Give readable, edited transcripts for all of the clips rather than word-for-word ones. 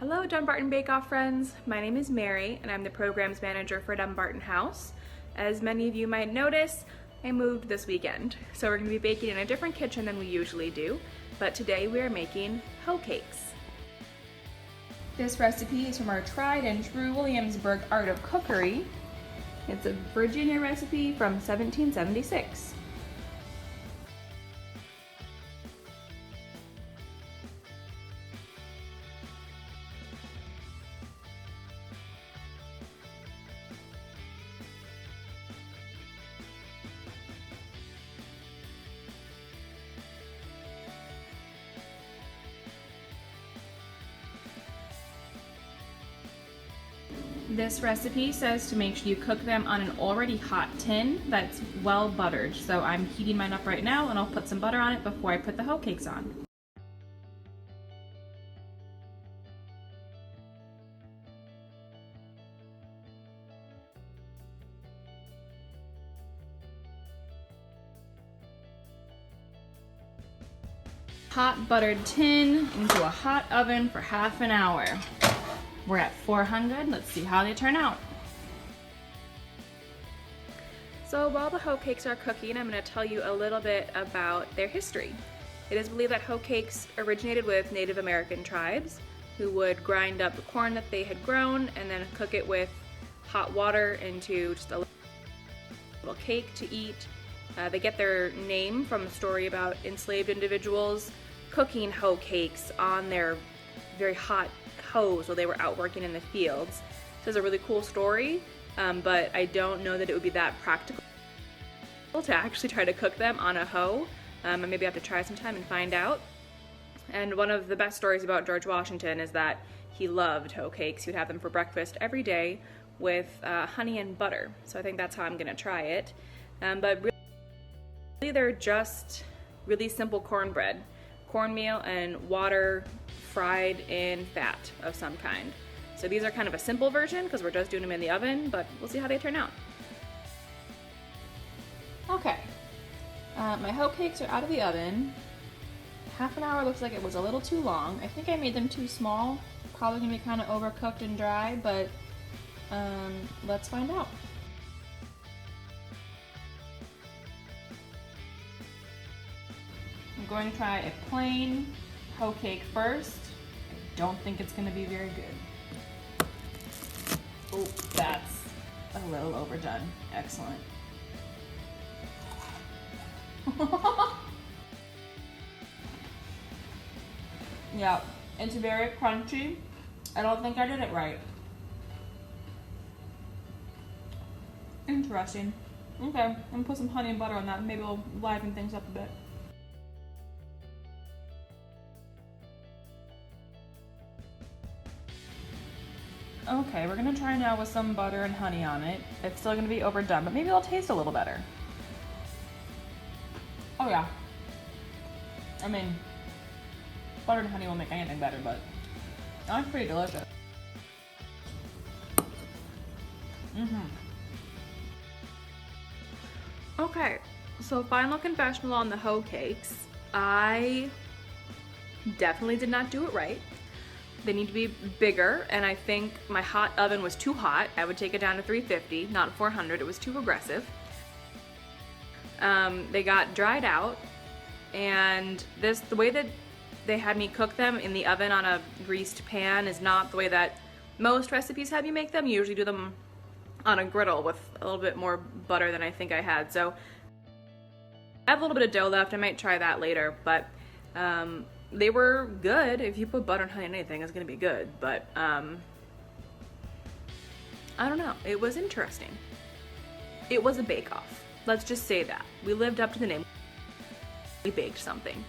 Hello Dumbarton Bake Off friends, my name is Mary and I'm the programs manager for Dumbarton House. As many of you might notice, I moved this weekend, so we're going to be baking in a different kitchen than we usually do, but today we are making hoe cakes. This recipe is from our tried and true Williamsburg art of cookery. It's a Virginia recipe from 1776. This recipe says to make sure you cook them on an already hot tin that's well buttered. So I'm heating mine up right now and I'll put some butter on it before I put the hoe cakes on. Hot buttered tin into a hot oven for half an hour. We're at 400. Let's see how they turn out. So while the hoe cakes are cooking, I'm going to tell you a little bit about their history. It is believed that hoe cakes originated with Native American tribes who would grind up the corn that they had grown and then cook it with hot water into just a little cake to eat. They get their name from a story about enslaved individuals cooking hoe cakes on their very hot hoes while they were out working in the fields. So it's a really cool story, but I don't know that it would be that practical to actually try to cook them on a hoe. I maybe have to try sometime and find out. And one of the best stories about George Washington is that he loved hoe cakes. He would have them for breakfast every day with honey and butter. So I think that's how I'm gonna try it. But really they're just really simple cornbread, cornmeal and water fried in fat of some kind. So these are kind of a simple version because we're just doing them in the oven, but we'll see how they turn out. Okay, my hoe cakes are out of the oven. Half an hour looks like it was a little too long. I think I made them too small. Probably gonna be kind of overcooked and dry, but let's find out. I'm going to try a plain hoe cake first. I don't think it's going to be very good. Oh, that's a little overdone. Excellent. Yeah, it's very crunchy. I don't think I did it right. Interesting. Okay, I'm gonna put some honey and butter on that. Maybe it'll liven things up a bit. Okay, we're gonna try now with some butter and honey on it. It's still gonna be overdone, but maybe it'll taste a little better. Oh yeah. I mean, butter and honey won't make anything better, but that's pretty delicious. Okay, so final confessional on the hoe cakes. I definitely did not do it right. They need to be bigger, and I think my hot oven was too hot. I would take it down to 350, not 400. It was too aggressive. They got dried out, and the way that they had me cook them in the oven on a greased pan is not the way that most recipes have you make them. You usually do them on a griddle with a little bit more butter than I think I had. So I have a little bit of dough left. I might try that later, but they were good. If you put butter and honey on anything, it's gonna be good, but I don't know. It was interesting. It was a bake-off. Let's just say that. We lived up to the name. We baked something.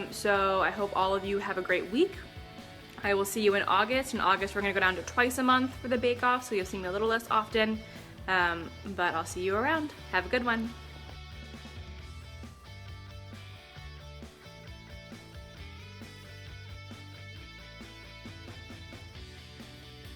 So I hope all of you have a great week. I will see you in August. In August, we're gonna go down to twice a month for the bake-off, so you'll see me a little less often, but I'll see you around. Have a good one.